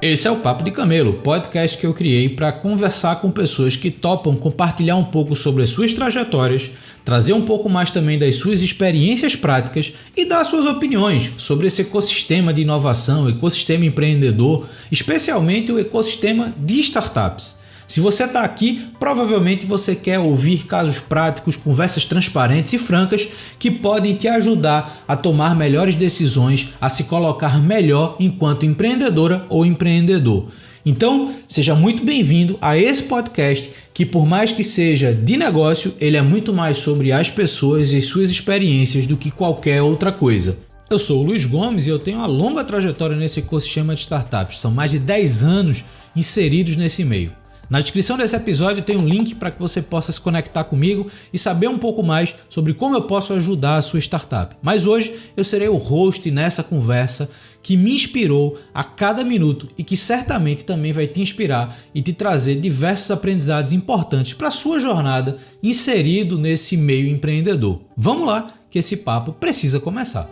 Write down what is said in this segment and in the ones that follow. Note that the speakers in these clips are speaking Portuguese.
Esse é o Papo de Camelo, podcast que eu criei para conversar com pessoas que topam compartilhar um pouco sobre as suas trajetórias, trazer um pouco mais também das suas experiências práticas e dar suas opiniões sobre esse ecossistema de inovação, ecossistema empreendedor, especialmente o ecossistema de startups. Se você está aqui, provavelmente você quer ouvir casos práticos, conversas transparentes e francas que podem te ajudar a tomar melhores decisões, a se colocar melhor enquanto empreendedora ou empreendedor. Então, seja muito bem-vindo a esse podcast que, por mais que seja de negócio, ele é muito mais sobre as pessoas e suas experiências do que qualquer outra coisa. Eu sou o Luiz Gomes e eu tenho uma longa trajetória nesse ecossistema de startups. São mais de 10 anos inseridos nesse meio. Na descrição desse episódio tem um link para que você possa se conectar comigo e saber um pouco mais sobre como eu posso ajudar a sua startup. Mas hoje eu serei o host nessa conversa que me inspirou a cada minuto e que certamente também vai te inspirar e te trazer diversos aprendizados importantes para a sua jornada inserido nesse meio empreendedor. Vamos lá, que esse papo precisa começar.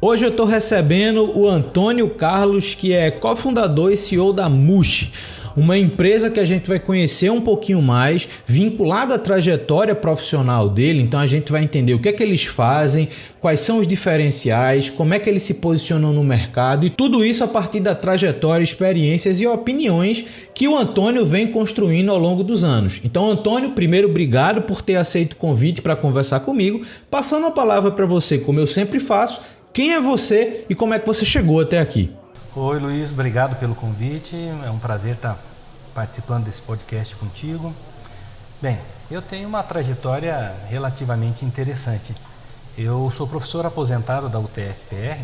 Hoje eu estou recebendo o Antônio Carlos, que é cofundador e CEO da Mushi, uma empresa que a gente vai conhecer um pouquinho mais, vinculada à trajetória profissional dele. Então a gente vai entender o que é que eles fazem, quais são os diferenciais, como é que eles se posicionam no mercado e tudo isso a partir da trajetória, experiências e opiniões que o Antônio vem construindo ao longo dos anos. Então, Antônio, primeiro, obrigado por ter aceito o convite para conversar comigo. Passando a palavra para você, como eu sempre faço, quem é você e como é que você chegou até aqui? Oi, Luiz, obrigado pelo convite. É um prazer estar participando desse podcast contigo. Bem, eu tenho uma trajetória relativamente interessante. Eu sou professor aposentado da UTF-PR,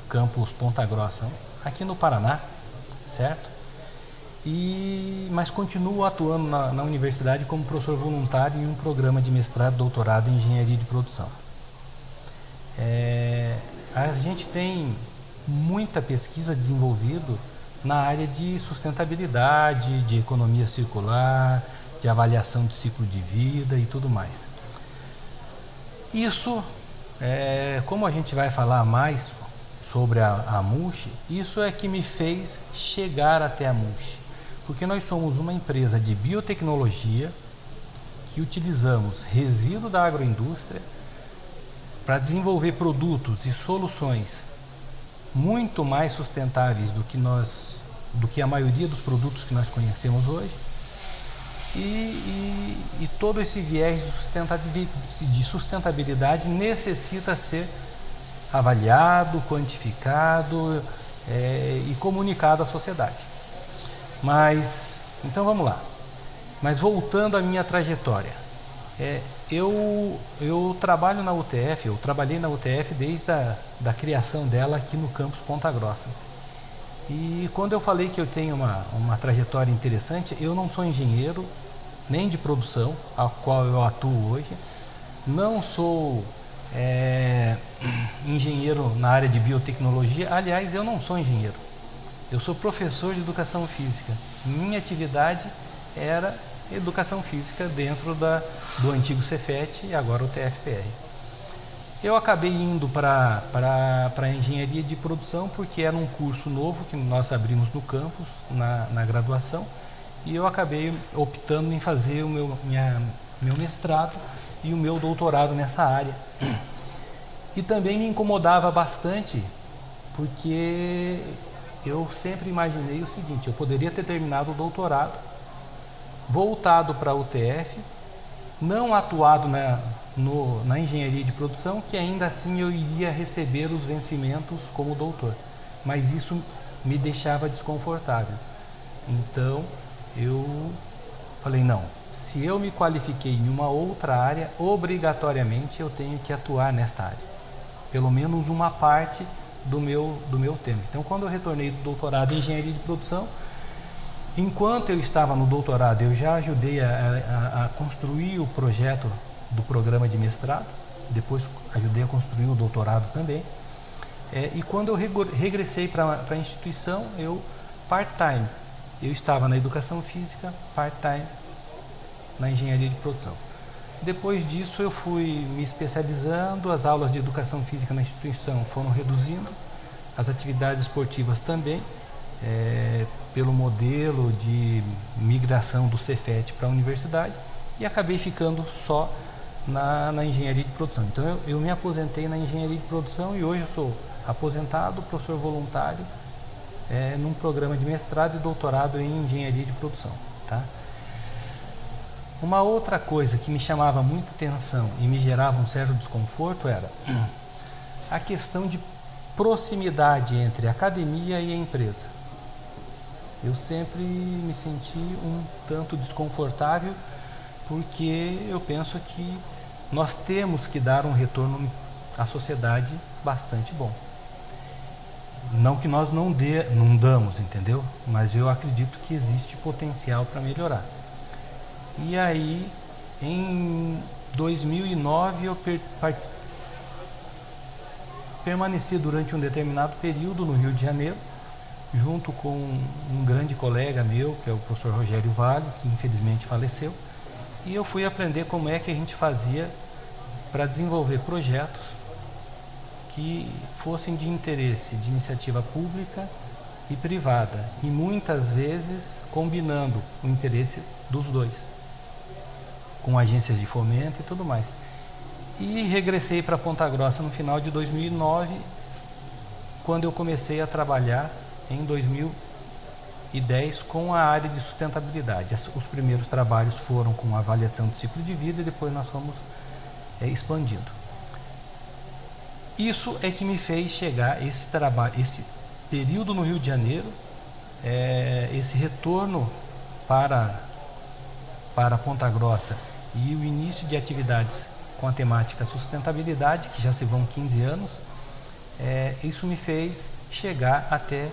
campus Ponta Grossa, aqui no Paraná, certo? Mas continuo atuando na universidade como professor voluntário em um programa de mestrado e doutorado em engenharia de produção. A gente tem muita pesquisa desenvolvida na área de sustentabilidade, de economia circular, de avaliação de ciclo de vida e tudo mais. Isso, como a gente vai falar mais sobre a Mushi, isso é que me fez chegar até a Mushi, porque nós somos uma empresa de biotecnologia que utilizamos resíduo da agroindústria para desenvolver produtos e soluções muito mais sustentáveis do que a maioria dos produtos que nós conhecemos hoje, e todo esse viés de sustentabilidade necessita ser avaliado, quantificado e comunicado à sociedade. Então vamos lá. Mas voltando à minha trajetória, eu trabalho na UTF, eu trabalhei na UTF desde a criação dela aqui no campus Ponta Grossa. E quando eu falei que eu tenho uma trajetória interessante, eu não sou engenheiro, nem de produção, a qual eu atuo hoje. Não sou engenheiro na área de biotecnologia. Aliás, eu não sou engenheiro. Eu sou professor de educação física. Minha atividade era educação física dentro do antigo Cefet e agora o TFPR. Eu acabei indo para a engenharia de produção porque era um curso novo que nós abrimos no campus, na graduação, e eu acabei optando em fazer o meu mestrado e o meu doutorado nessa área. E também me incomodava bastante porque eu sempre imaginei o seguinte: eu poderia ter terminado o doutorado, voltado para a UTF, não atuado na engenharia de produção, que ainda assim eu iria receber os vencimentos como doutor, mas isso me deixava desconfortável. Então eu falei, não, se eu me qualifiquei em uma outra área, obrigatoriamente eu tenho que atuar nesta área, pelo menos uma parte do meu tempo. Então, quando eu retornei do doutorado em engenharia de produção, enquanto eu estava no doutorado, eu já ajudei a construir o projeto do programa de mestrado, depois ajudei a construir o doutorado também. E quando eu regressei para a instituição, eu part-time. Eu estava na educação física, part-time na engenharia de produção. Depois disso eu fui me especializando, as aulas de educação física na instituição foram reduzindo, as atividades esportivas também, pelo modelo de migração do Cefet para a universidade, e acabei ficando só na engenharia de produção. Então eu me aposentei na engenharia de produção e hoje eu sou aposentado, professor voluntário, num programa de mestrado e doutorado em engenharia de produção. Tá? Uma outra coisa que me chamava muita atenção e me gerava um certo desconforto era a questão de proximidade entre a academia e a empresa. Eu sempre me senti um tanto desconfortável, porque eu penso que nós temos que dar um retorno à sociedade bastante bom. Não que nós não damos, entendeu? Mas eu acredito que existe potencial para melhorar. E aí, em 2009, eu permaneci durante um determinado período no Rio de Janeiro, junto com um grande colega meu, que é o professor Rogério Vale, que infelizmente faleceu, e eu fui aprender como é que a gente fazia para desenvolver projetos que fossem de interesse de iniciativa pública e privada, e muitas vezes combinando o interesse dos dois, com agências de fomento e tudo mais. E regressei para Ponta Grossa no final de 2009, quando eu comecei a trabalhar em 2010 com a área de sustentabilidade. Os primeiros trabalhos foram com avaliação do ciclo de vida e depois nós fomos expandindo. Isso é que me fez chegar esse período no Rio de Janeiro, esse retorno para Ponta Grossa e o início de atividades com a temática sustentabilidade, que já se vão 15 anos, isso me fez chegar até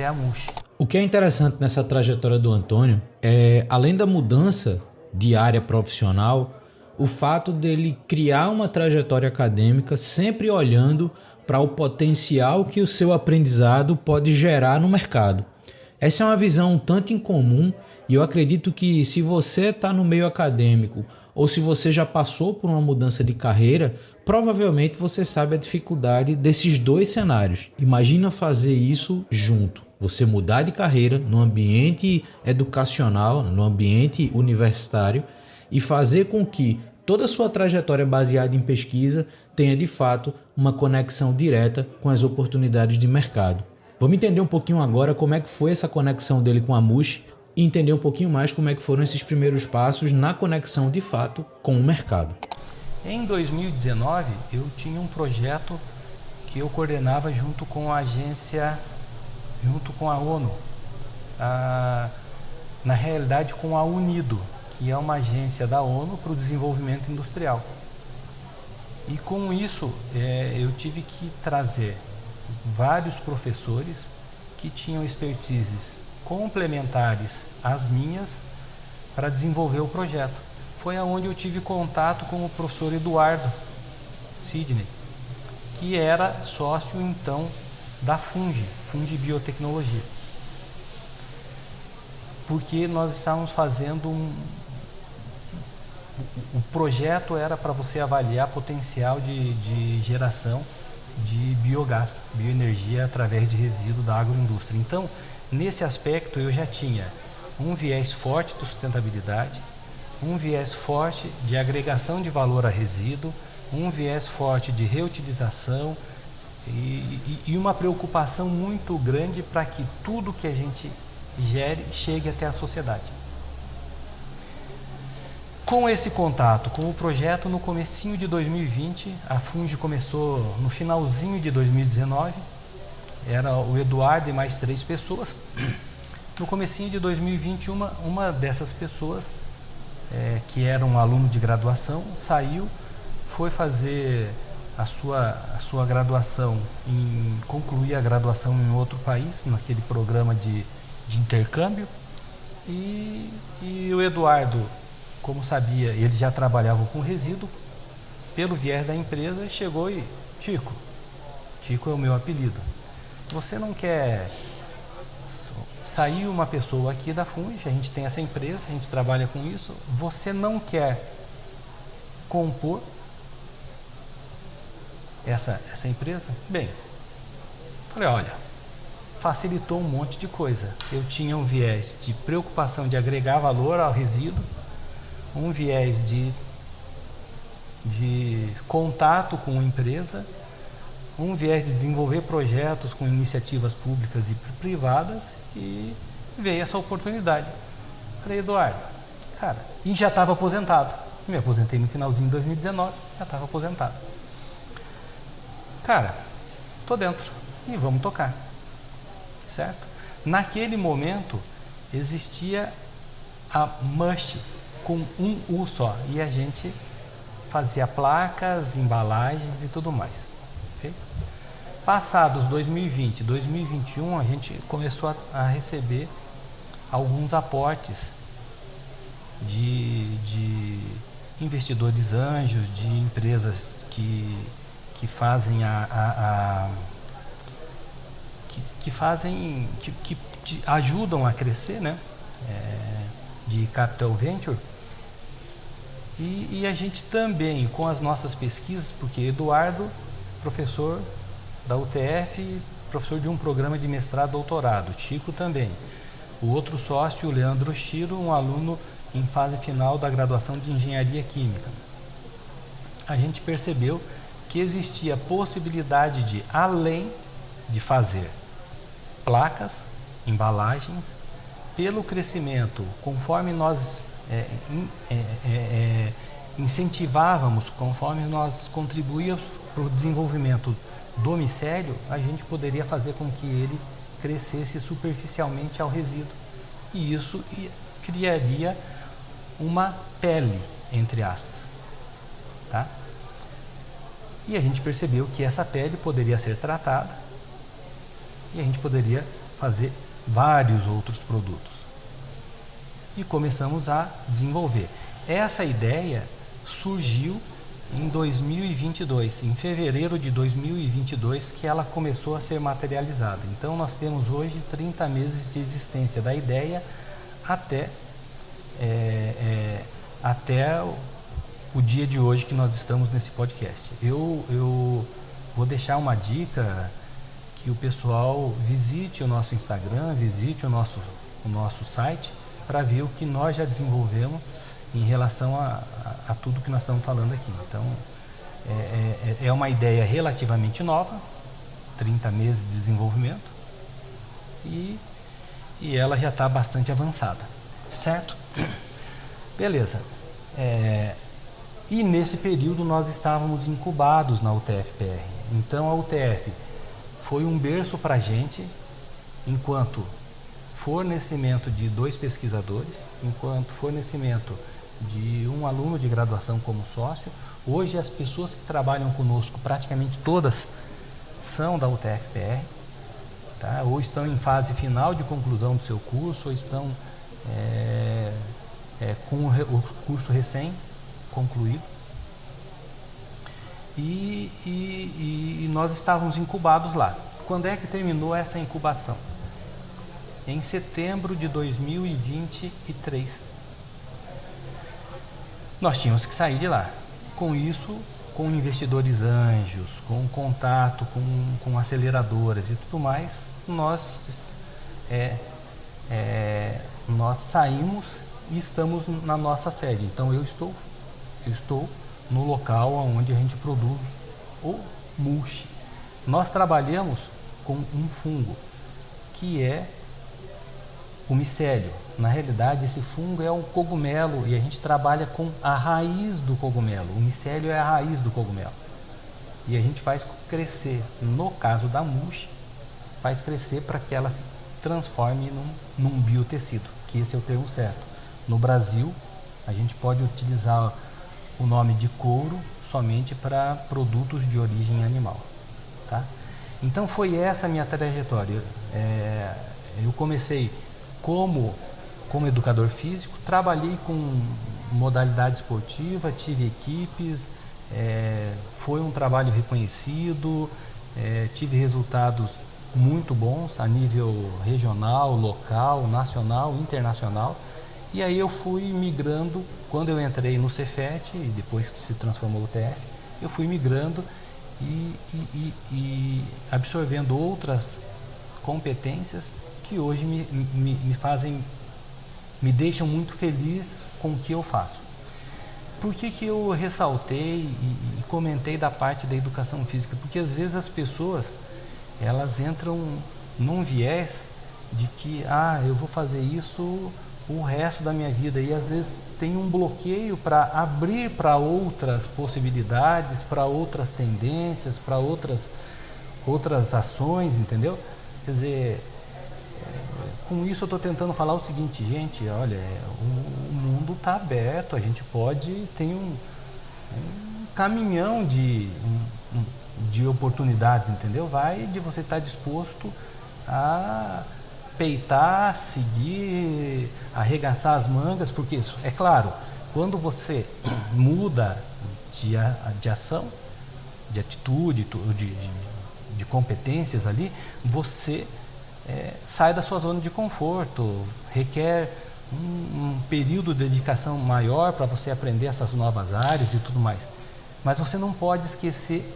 a MUSH. O que é interessante nessa trajetória do Antônio é, além da mudança de área profissional, o fato dele criar uma trajetória acadêmica sempre olhando para o potencial que o seu aprendizado pode gerar no mercado. Essa é uma visão um tanto incomum e eu acredito que se você está no meio acadêmico ou se você já passou por uma mudança de carreira, provavelmente você sabe a dificuldade desses dois cenários. Imagina fazer isso junto. Você mudar de carreira no ambiente educacional, no ambiente universitário e fazer com que toda a sua trajetória baseada em pesquisa tenha de fato uma conexão direta com as oportunidades de mercado. Vamos entender um pouquinho agora como é que foi essa conexão dele com a MUSH e entender um pouquinho mais como é que foram esses primeiros passos na conexão de fato com o mercado. Em 2019, eu tinha um projeto que eu coordenava junto com a agência, junto com a ONU, na realidade com a UNIDO, que é uma agência da ONU para o desenvolvimento industrial. E com isso, eu tive que trazer vários professores que tinham expertises complementares às minhas para desenvolver o projeto. Foi aonde eu tive contato com o professor Eduardo Sidney, que era sócio então da Fungi Biotecnologia, porque nós estávamos fazendo o projeto era para você avaliar potencial de geração de biogás, bioenergia através de resíduo da agroindústria. Então, nesse aspecto eu já tinha um viés forte de sustentabilidade, um viés forte de agregação de valor a resíduo, um viés forte de reutilização e uma preocupação muito grande para que tudo que a gente gere chegue até a sociedade. Com esse contato com o projeto, no comecinho de 2020, a Fungi começou no finalzinho de 2019, era o Eduardo e mais 3 pessoas. No comecinho de 2020, uma dessas pessoas, que era um aluno de graduação, saiu, foi fazer a sua graduação, concluir a graduação em outro país, naquele programa de intercâmbio, e o Eduardo, como sabia, eles já trabalhavam com resíduo, pelo viés da empresa, chegou e, Tico é o meu apelido, você não quer saiu uma pessoa aqui da Funge, a gente tem essa empresa, a gente trabalha com isso, você não quer compor essa empresa? Bem, falei, olha, facilitou um monte de coisa. Eu tinha um viés de preocupação de agregar valor ao resíduo, um viés de contato com a empresa, um viés de desenvolver projetos com iniciativas públicas e privadas, e veio essa oportunidade. Falei, Eduardo, cara, e já estava aposentado. Me aposentei no finalzinho de 2019, já estava aposentado. Cara, tô dentro e vamos tocar, certo? Naquele momento existia a Mush com um U só, e a gente fazia placas, embalagens e tudo mais. Okay? Passados 2020, 2021, a gente começou a receber alguns aportes de investidores anjos, de empresas que fazem que te ajudam a crescer, né? De Capital Venture. E a gente também, com as nossas pesquisas, porque Eduardo, professor da UTF, professor de um programa de mestrado e doutorado, Chico também. O outro sócio, o Leandro Chiro, um aluno em fase final da graduação de Engenharia Química. A gente percebeu que existia possibilidade de, além de fazer placas, embalagens, pelo crescimento, conforme nós incentivávamos, conforme nós contribuíamos para o desenvolvimento do micélio, a gente poderia fazer com que ele crescesse superficialmente ao resíduo. E isso criaria uma pele, entre aspas. Tá? E a gente percebeu que essa pele poderia ser tratada e a gente poderia fazer vários outros produtos. E começamos a desenvolver. Essa ideia surgiu em 2022, em fevereiro de 2022, que ela começou a ser materializada. Então nós temos hoje 30 meses de existência da ideia até o dia de hoje que nós estamos nesse podcast. Eu vou deixar uma dica, que o pessoal visite o nosso Instagram, visite o nosso site, para ver o que nós já desenvolvemos em relação a tudo que nós estamos falando aqui. Então, é uma ideia relativamente nova, 30 meses de desenvolvimento, e ela já está bastante avançada, certo? Beleza. E nesse período nós estávamos incubados na UTF-PR. Então a UTF foi um berço para a gente, enquanto fornecimento de 2 pesquisadores, enquanto fornecimento de um aluno de graduação como sócio. Hoje as pessoas que trabalham conosco, praticamente todas, são da UTF-PR, tá? Ou estão em fase final de conclusão do seu curso, ou estão com o curso recém-concluído. E nós estávamos incubados lá. Quando é que terminou essa incubação? Em setembro de 2023. Nós tínhamos que sair de lá. Com isso, com investidores anjos, com contato com aceleradoras e tudo mais, nós saímos e estamos na nossa sede. Então eu estou no local onde a gente produz o mulch. Nós trabalhamos com um fungo que é o micélio. Na realidade, esse fungo é um cogumelo e a gente trabalha com a raiz do cogumelo. O micélio é a raiz do cogumelo. E a gente faz crescer, no caso da mulch, faz crescer para que ela se transforme num biotecido, que esse é o termo certo. No Brasil, a gente pode utilizar o nome de couro somente para produtos de origem animal. Tá? Então foi essa a minha trajetória. Eu comecei como educador físico, trabalhei com modalidade esportiva, tive equipes, foi um trabalho reconhecido, tive resultados muito bons a nível regional, local, nacional, internacional. E aí eu fui migrando, quando eu entrei no Cefet, e depois que se transformou o TF, eu fui migrando e absorvendo outras competências que hoje me deixam muito feliz com o que eu faço. Por que eu ressaltei e comentei da parte da educação física? Porque às vezes as pessoas, elas entram num viés de que, eu vou fazer isso o resto da minha vida, e às vezes tem um bloqueio para abrir para outras possibilidades, para outras tendências, para outras ações, entendeu? Quer dizer, com isso eu estou tentando falar o seguinte, gente, olha, o mundo está aberto, a gente tem um caminhão de oportunidades, entendeu? Vai de você estar disposto a peitar, seguir, arregaçar as mangas, porque isso, é claro, quando você muda de ação, de atitude, de competências ali, você sai da sua zona de conforto, requer um período de dedicação maior para você aprender essas novas áreas e tudo mais. Mas você não pode esquecer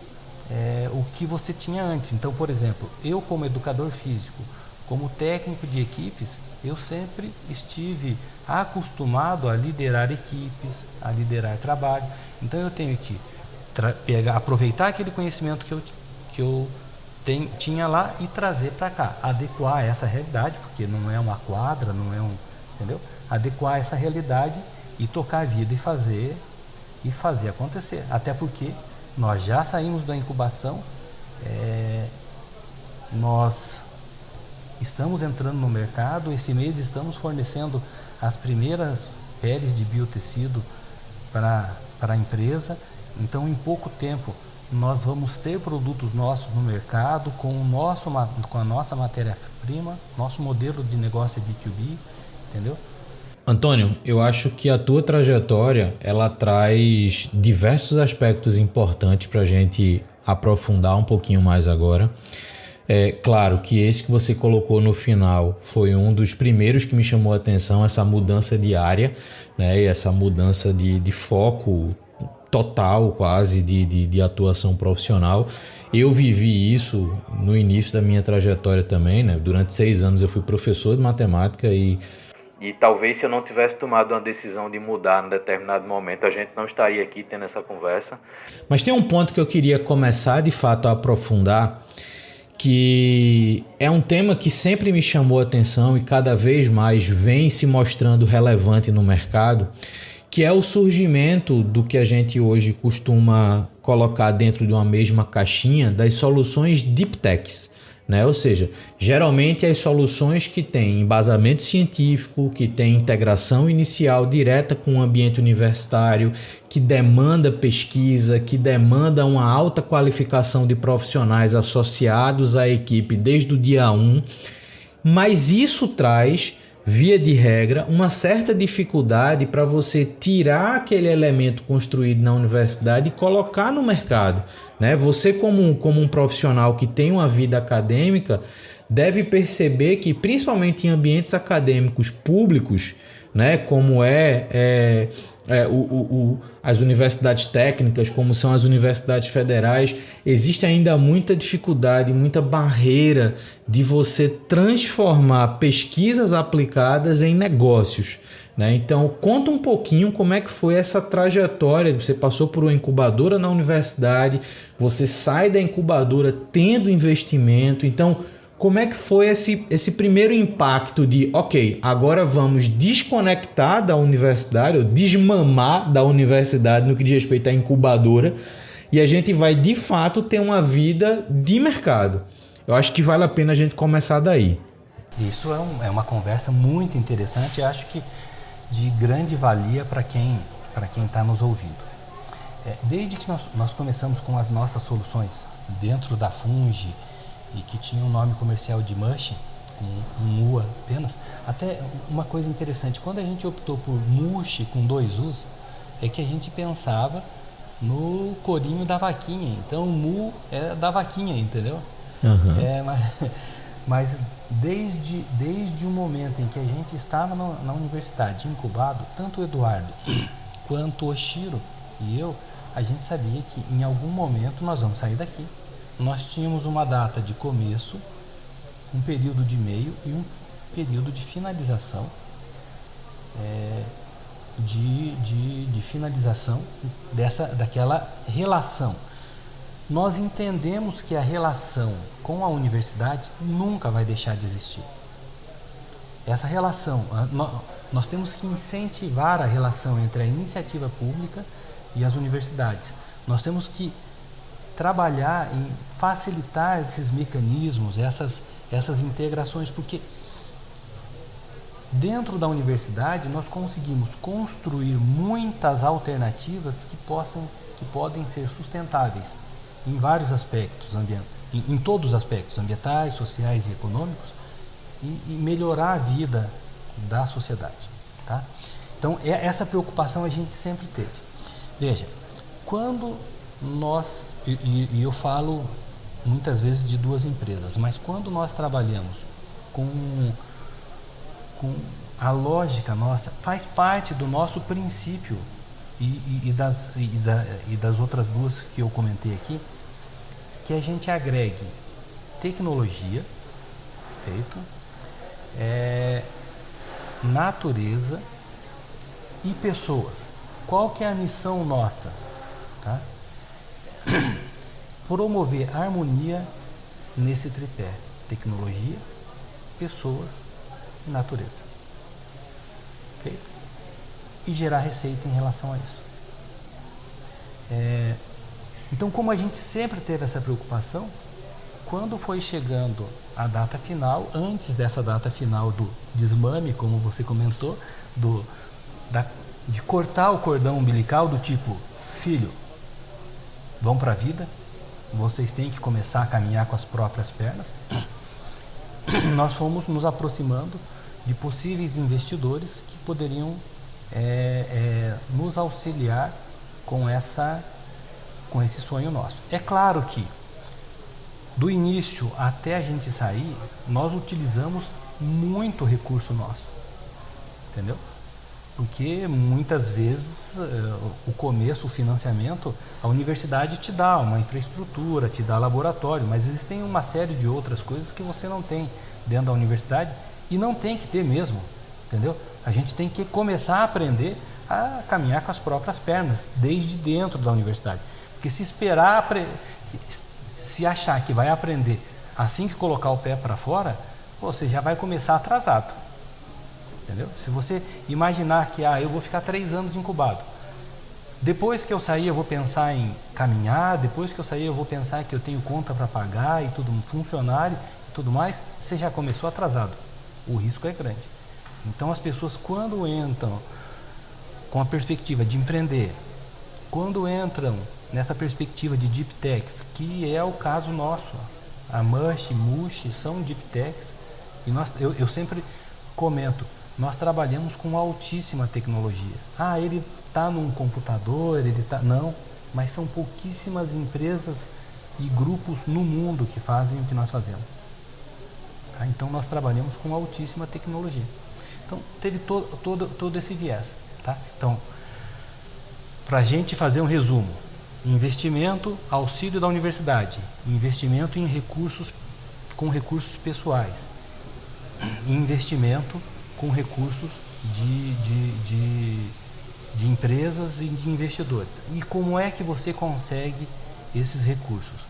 o que você tinha antes. Então, por exemplo, eu como educador físico, como técnico de equipes, eu sempre estive acostumado a liderar equipes, a liderar trabalho. Então eu tenho que aproveitar aquele conhecimento que eu tinha lá e trazer para cá, adequar essa realidade, porque não é uma quadra, não é entendeu? Adequar essa realidade e tocar a vida e fazer acontecer. Até porque nós já saímos da incubação, nós estamos entrando no mercado, esse mês estamos fornecendo as primeiras peles de biotecido para a empresa, então em pouco tempo nós vamos ter produtos nossos no mercado com a nossa matéria-prima, nosso modelo de negócio é B2B, entendeu? Antônio, eu acho que a tua trajetória, ela traz diversos aspectos importantes para a gente aprofundar um pouquinho mais agora. É claro que esse que você colocou no final foi um dos primeiros que me chamou a atenção, essa mudança de área, né? E essa mudança de foco total quase de atuação profissional. Eu vivi isso no início da minha trajetória também, né? Durante 6 anos eu fui professor de matemática e talvez se eu não tivesse tomado uma decisão de mudar em determinado momento, a gente não estaria aqui tendo essa conversa. Mas tem um ponto que eu queria começar de fato a aprofundar, que é um tema que sempre me chamou a atenção e cada vez mais vem se mostrando relevante no mercado, que é o surgimento do que a gente hoje costuma colocar dentro de uma mesma caixinha das soluções Deep Techs, né? Ou seja, geralmente as soluções que têm embasamento científico, que têm integração inicial direta com o ambiente universitário, que demanda pesquisa, que demanda uma alta qualificação de profissionais associados à equipe desde o dia 1, mas isso traz, via de regra, uma certa dificuldade para você tirar aquele elemento construído na universidade e colocar no mercado, né? Você como um profissional que tem uma vida acadêmica deve perceber que, principalmente em ambientes acadêmicos públicos, né, como as universidades técnicas, como são as universidades federais, existe ainda muita dificuldade, muita barreira de você transformar pesquisas aplicadas em negócios, né? Então, conta um pouquinho como é que foi essa trajetória. Você passou por uma incubadora na universidade, você sai da incubadora tendo investimento. Então, como é que foi esse primeiro impacto de, ok, agora vamos desconectar da universidade, ou desmamar da universidade no que diz respeito à incubadora, e a gente vai, de fato, ter uma vida de mercado? Eu acho que vale a pena a gente começar daí. Isso é uma conversa muito interessante e acho que de grande valia para quem está nos ouvindo. Desde que nós começamos com as nossas soluções dentro da Fungi, e que tinha um nome comercial de Mush, com um U apenas, até uma coisa interessante, quando a gente optou por Mush com 2 U's, é que a gente pensava no corinho da vaquinha, então Mu é da vaquinha, entendeu? Uhum. Mas desde o momento em que a gente estava na universidade, incubado, tanto o Eduardo quanto o Shiro e eu, a gente sabia que em algum momento nós vamos sair daqui. Nós tínhamos uma data de começo, um período de meio e um período de finalização, de finalização daquela relação. Nós entendemos que a relação com a universidade nunca vai deixar de existir. Essa relação, nós temos que incentivar a relação entre a iniciativa pública e as universidades. Nós temos que trabalhar em facilitar esses mecanismos, essas integrações, porque dentro da universidade nós conseguimos construir muitas alternativas que podem ser sustentáveis em vários aspectos, em todos os aspectos, ambientais, sociais e econômicos, e melhorar a vida da sociedade. Tá? Então, essa preocupação a gente sempre teve. Veja, quando nós, e eu falo muitas vezes de duas empresas, mas quando nós trabalhamos com a lógica nossa, faz parte do nosso princípio e das outras duas que eu comentei aqui, que a gente agregue tecnologia, feito, natureza e pessoas. Qual que é a missão nossa? Tá? Promover harmonia nesse tripé: tecnologia, pessoas e natureza. Okay? E gerar receita em relação a isso. Então, como a gente sempre teve essa preocupação, quando foi chegando a data final, antes dessa data final do desmame, como você comentou, de cortar o cordão umbilical, do tipo, filho, vão para a vida, vocês têm que começar a caminhar com as próprias pernas, nós fomos nos aproximando de possíveis investidores que poderiam nos auxiliar com esse sonho nosso. É claro que do início até a gente sair, nós utilizamos muito recurso nosso, entendeu? Porque muitas vezes o começo, o financiamento, a universidade te dá uma infraestrutura, te dá laboratório, mas existem uma série de outras coisas que você não tem dentro da universidade e não tem que ter mesmo, entendeu? A gente tem que começar a aprender a caminhar com as próprias pernas, desde dentro da universidade. Porque se esperar, se achar que vai aprender assim que colocar o pé para fora, você já vai começar atrasado. Entendeu? Se você imaginar que eu vou ficar 3 anos incubado, depois que eu sair eu vou pensar em caminhar, depois que eu sair eu vou pensar que eu tenho conta para pagar e tudo, funcionário e tudo mais, você já começou atrasado. O risco é grande. Então as pessoas, quando entram com a perspectiva de empreender, quando entram nessa perspectiva de deep techs, que é o caso nosso, a Mush são deep techs, e eu sempre comento, nós trabalhamos com altíssima tecnologia. Ele está num computador, não, mas são pouquíssimas empresas e grupos no mundo que fazem o que nós fazemos. Tá? Então nós trabalhamos com altíssima tecnologia. Então teve todo esse viés. Tá? Então, para a gente fazer um resumo: investimento, auxílio da universidade, investimento em recursos com recursos pessoais, investimento com recursos de empresas e de investidores. E como é que você consegue esses recursos?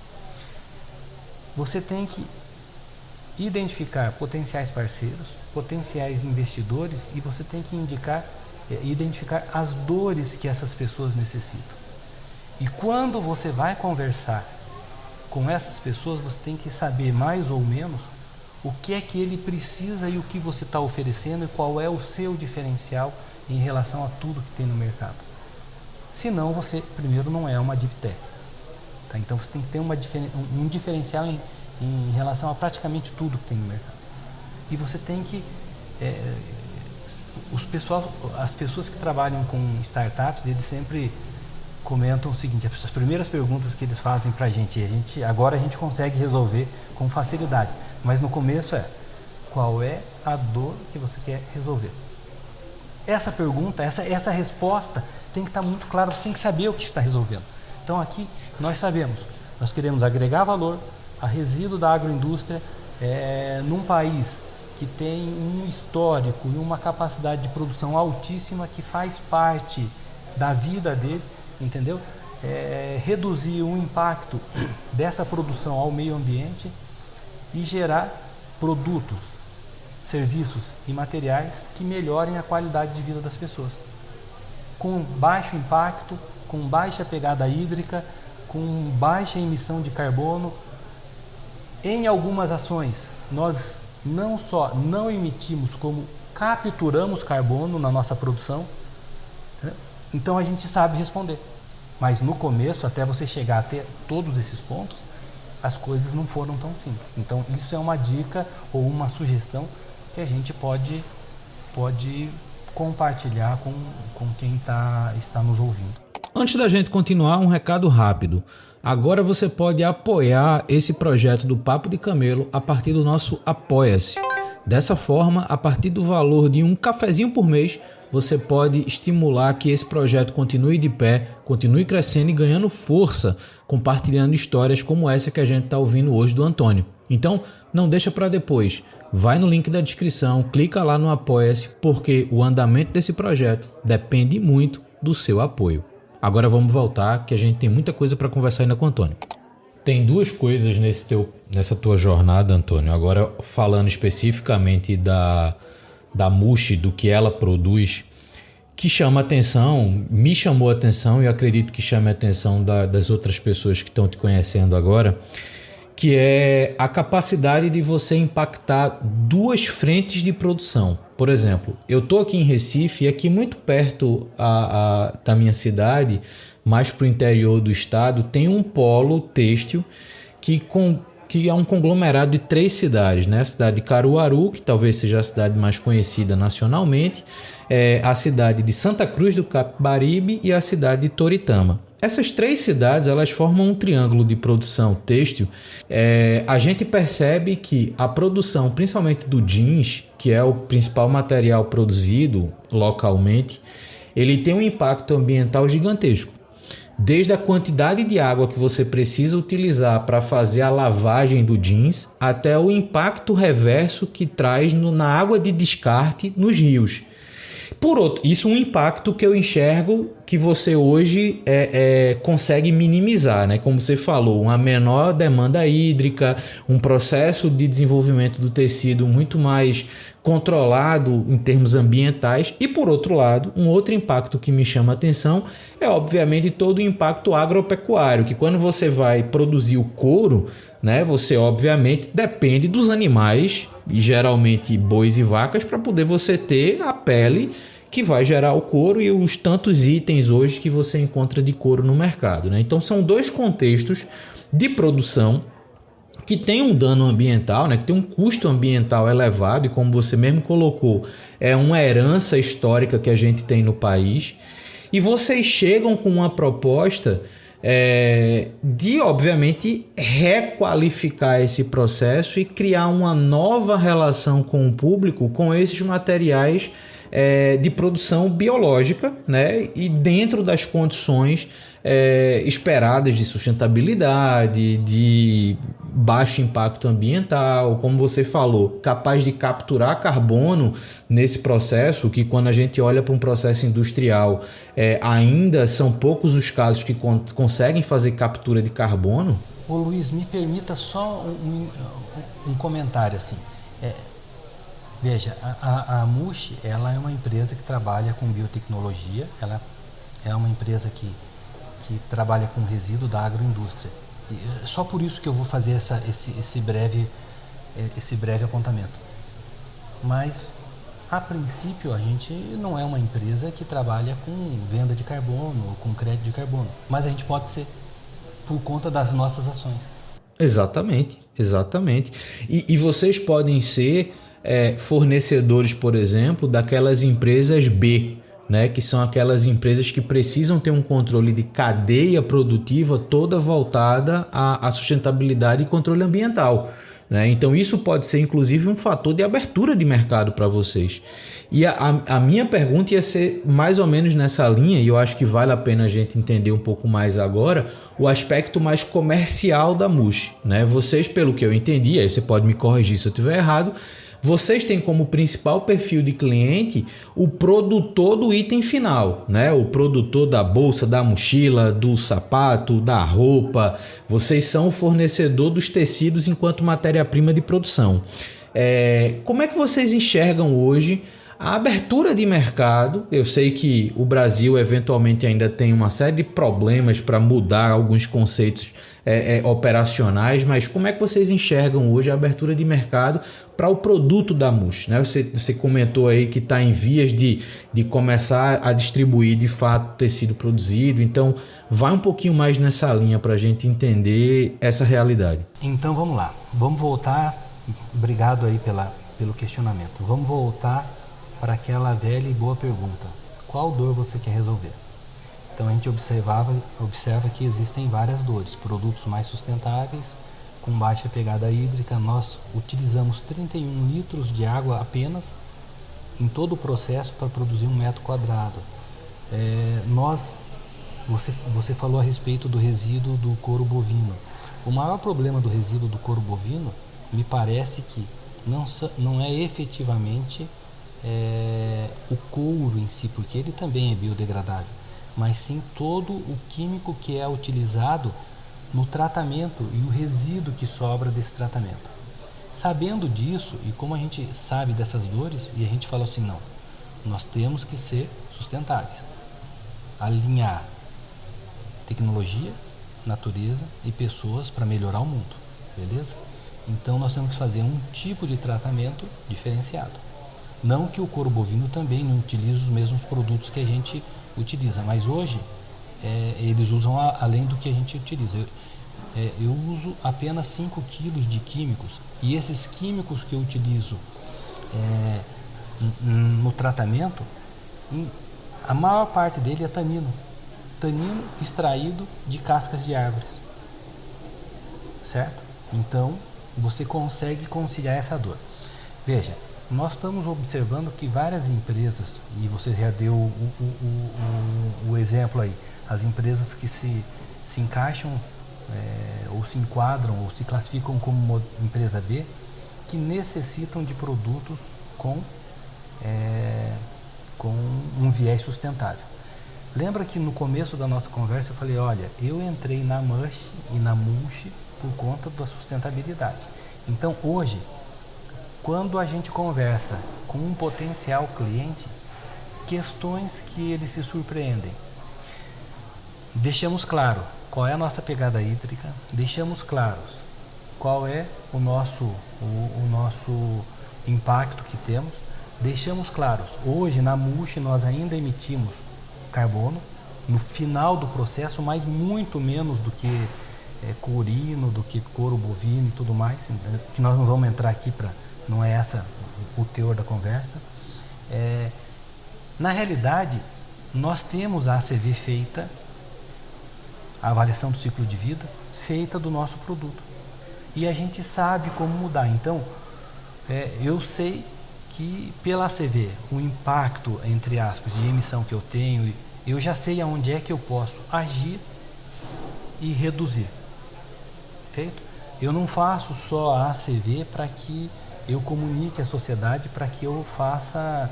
Você tem que identificar potenciais parceiros, potenciais investidores, e você tem que identificar as dores que essas pessoas necessitam. E quando você vai conversar com essas pessoas, você tem que saber mais ou menos o que é que ele precisa e o que você está oferecendo e qual é o seu diferencial em relação a tudo que tem no mercado. Senão você, primeiro, não é uma deep tech. Tá? Então você tem que ter um diferencial em relação a praticamente tudo que tem no mercado. E você tem que... as pessoas que trabalham com startups, eles sempre comentam o seguinte: as primeiras perguntas que eles fazem para a gente, agora a gente consegue resolver com facilidade, mas no começo qual é a dor que você quer resolver? Essa pergunta, essa resposta tem que estar muito clara, você tem que saber o que está resolvendo. Então aqui nós sabemos, nós queremos agregar valor a resíduo da agroindústria num país que tem um histórico e uma capacidade de produção altíssima que faz parte da vida dele, entendeu? Reduzir o impacto dessa produção ao meio ambiente e gerar produtos, serviços e materiais que melhorem a qualidade de vida das pessoas. Com baixo impacto, com baixa pegada hídrica, com baixa emissão de carbono. Em algumas ações, nós não só não emitimos, como capturamos carbono na nossa produção. Então a gente sabe responder. Mas no começo, até você chegar a ter todos esses pontos, as coisas não foram tão simples. Então isso é uma dica ou uma sugestão que a gente pode compartilhar com quem está nos ouvindo. Antes da gente continuar, um recado rápido. Agora você pode apoiar esse projeto do Papo de Camelo a partir do nosso Apoia-se. Dessa forma, a partir do valor de um cafezinho por mês, você pode estimular que esse projeto continue de pé, continue crescendo e ganhando força, compartilhando histórias como essa que a gente está ouvindo hoje do Antônio. Então, não deixa para depois. Vai no link da descrição, clica lá no Apoia-se, porque o andamento desse projeto depende muito do seu apoio. Agora vamos voltar, que a gente tem muita coisa para conversar ainda com o Antônio. Tem duas coisas nessa tua jornada, Antônio. Agora falando especificamente da Mushi, do que ela produz, que chama atenção, me chamou a atenção e acredito que chame a atenção das outras pessoas que estão te conhecendo agora, que é a capacidade de você impactar duas frentes de produção. Por exemplo, eu estou aqui em Recife e aqui muito perto da minha cidade, mais para o interior do estado, tem um polo têxtil que é um conglomerado de 3 cidades, né? A cidade de Caruaru, que talvez seja a cidade mais conhecida nacionalmente, a cidade de Santa Cruz do Capibaribe e a cidade de Toritama. Essas 3 cidades, elas formam um triângulo de produção têxtil. A gente percebe que a produção, principalmente do jeans, que é o principal material produzido localmente, ele tem um impacto ambiental gigantesco. Desde a quantidade de água que você precisa utilizar para fazer a lavagem do jeans, até o impacto reverso que traz na água de descarte nos rios. Por outro, isso é um impacto que eu enxergo que você hoje consegue minimizar, né? Como você falou, uma menor demanda hídrica, um processo de desenvolvimento do tecido muito mais controlado em termos ambientais. E por outro lado, um outro impacto que me chama a atenção é obviamente todo o impacto agropecuário, que quando você vai produzir o couro, né, você obviamente depende dos animais, e geralmente bois e vacas, para poder você ter a pele que vai gerar o couro e os tantos itens hoje que você encontra de couro no mercado, né? Então são 2 contextos de produção que tem um dano ambiental, né, que tem um custo ambiental elevado e, como você mesmo colocou, é uma herança histórica que a gente tem no país. E vocês chegam com uma proposta de, obviamente, requalificar esse processo e criar uma nova relação com o público com esses materiais de produção biológica, né? E dentro das condições esperadas de sustentabilidade, de baixo impacto ambiental, como você falou, capaz de capturar carbono nesse processo, que quando a gente olha para um processo industrial, ainda são poucos os casos que conseguem fazer captura de carbono. Ô Luiz, me permita só um comentário assim. Veja, a Mushi, ela é uma empresa que trabalha com biotecnologia, ela é uma empresa que trabalha com resíduo da agroindústria. E só por isso que eu vou fazer esse breve apontamento. Mas, a princípio, a gente não é uma empresa que trabalha com venda de carbono ou com crédito de carbono, mas a gente pode ser por conta das nossas ações. Exatamente. E vocês podem ser fornecedores, por exemplo, daquelas empresas B, né, que são aquelas empresas que precisam ter um controle de cadeia produtiva toda voltada à sustentabilidade e controle ambiental, né? Então isso pode ser inclusive um fator de abertura de mercado para vocês. E a minha pergunta ia ser mais ou menos nessa linha, e eu acho que vale a pena a gente entender um pouco mais agora o aspecto mais comercial da Mushi, né? Vocês, pelo que eu entendi, aí você pode me corrigir se eu estiver errado, vocês têm como principal perfil de cliente o produtor do item final, né? O produtor da bolsa, da mochila, do sapato, da roupa. Vocês são o fornecedor dos tecidos enquanto matéria-prima de produção. Como é que vocês enxergam hoje a abertura de mercado? Eu sei que o Brasil eventualmente ainda tem uma série de problemas para mudar alguns conceitos operacionais, mas como é que vocês enxergam hoje a abertura de mercado para o produto da Mushi, né? Você comentou aí que está em vias de começar a distribuir de fato tecido produzido, então vai um pouquinho mais nessa linha para a gente entender essa realidade. Então vamos lá, vamos voltar, obrigado aí pelo questionamento, vamos voltar para aquela velha e boa pergunta: qual dor você quer resolver? Então a gente observa que existem várias dores, produtos mais sustentáveis, com baixa pegada hídrica. Nós utilizamos 31 litros de água apenas em todo o processo para produzir 1 metro quadrado. Você falou a respeito do resíduo do couro bovino. O maior problema do resíduo do couro bovino, me parece que não é efetivamente o couro em si, porque ele também é biodegradável, mas sim todo o químico que é utilizado no tratamento e o resíduo que sobra desse tratamento. Sabendo disso, e como a gente sabe dessas dores, e a gente fala assim, não, nós temos que ser sustentáveis, alinhar tecnologia, natureza e pessoas para melhorar o mundo, beleza? Então nós temos que fazer um tipo de tratamento diferenciado. Não que o couro bovino também não utilize os mesmos produtos que a gente utiliza, mas hoje eles usam além do que a gente utiliza. Eu uso apenas 5 quilos de químicos, e esses químicos que eu utilizo no tratamento, a maior parte dele é tanino extraído de cascas de árvores, certo? Então você consegue conciliar essa dor. Veja, nós estamos observando que várias empresas, e você já deu o exemplo aí, as empresas que se encaixam ou se enquadram ou se classificam como empresa B, que necessitam de produtos com um viés sustentável. Lembra que no começo da nossa conversa eu falei, olha, eu entrei na Mushi e na Mushi por conta da sustentabilidade. Então hoje, quando a gente conversa com um potencial cliente, questões que eles se surpreendem. Deixamos claro qual é a nossa pegada hídrica, deixamos claros qual é o nosso impacto que temos, deixamos claros, hoje na Mushi nós ainda emitimos carbono no final do processo, mas muito menos do que courino, do que couro bovino e tudo mais, que nós não vamos entrar aqui para... Não é essa o teor da conversa. Na realidade, nós temos a ACV feita, a avaliação do ciclo de vida, feita do nosso produto. E a gente sabe como mudar. Então, eu sei que pela ACV, o impacto, entre aspas, de emissão que eu tenho, eu já sei aonde é que eu posso agir e reduzir. Feito? Eu não faço só a ACV para que eu comunique à sociedade, para que eu faça,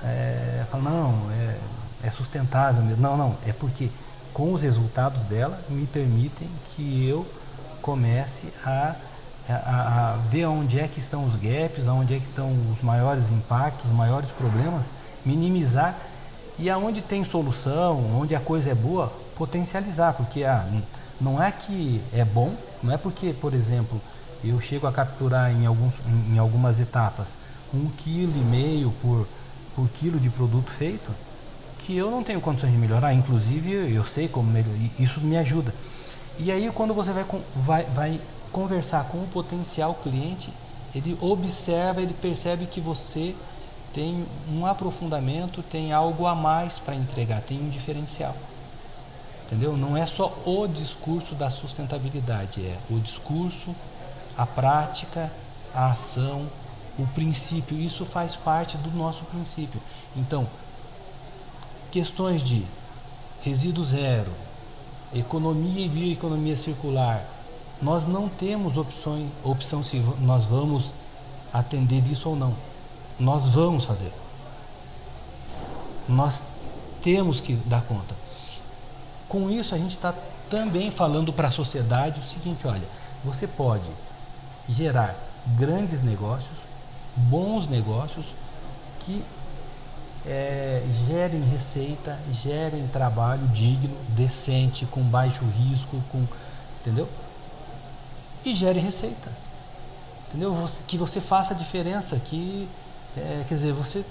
é sustentável mesmo. Não, é porque com os resultados dela me permitem que eu comece a ver onde é que estão os gaps, onde é que estão os maiores impactos, os maiores problemas, minimizar, e aonde tem solução, onde a coisa é boa, potencializar, porque não é que é bom, não é porque, por exemplo, eu chego a capturar em algumas etapas 1,5 kg por quilo de produto feito, que eu não tenho condições de melhorar. Inclusive eu sei como melhorar, isso me ajuda. E aí quando você vai conversar com o potencial cliente, ele observa, ele percebe que você tem um aprofundamento, tem algo a mais para entregar, tem um diferencial. Entendeu? Não é só o discurso da sustentabilidade, é o discurso, a prática, a ação, o princípio. Isso faz parte do nosso princípio. Então, questões de resíduo zero, economia e bioeconomia circular, nós não temos opção se nós vamos atender isso ou não. Nós vamos fazer. Nós temos que dar conta. Com isso, a gente está também falando para a sociedade o seguinte: olha, você pode gerar grandes negócios, bons negócios, que gerem receita, gerem trabalho digno, decente, com baixo risco, entendeu? E gerem receita, entendeu? Que você faça a diferença, quer dizer, você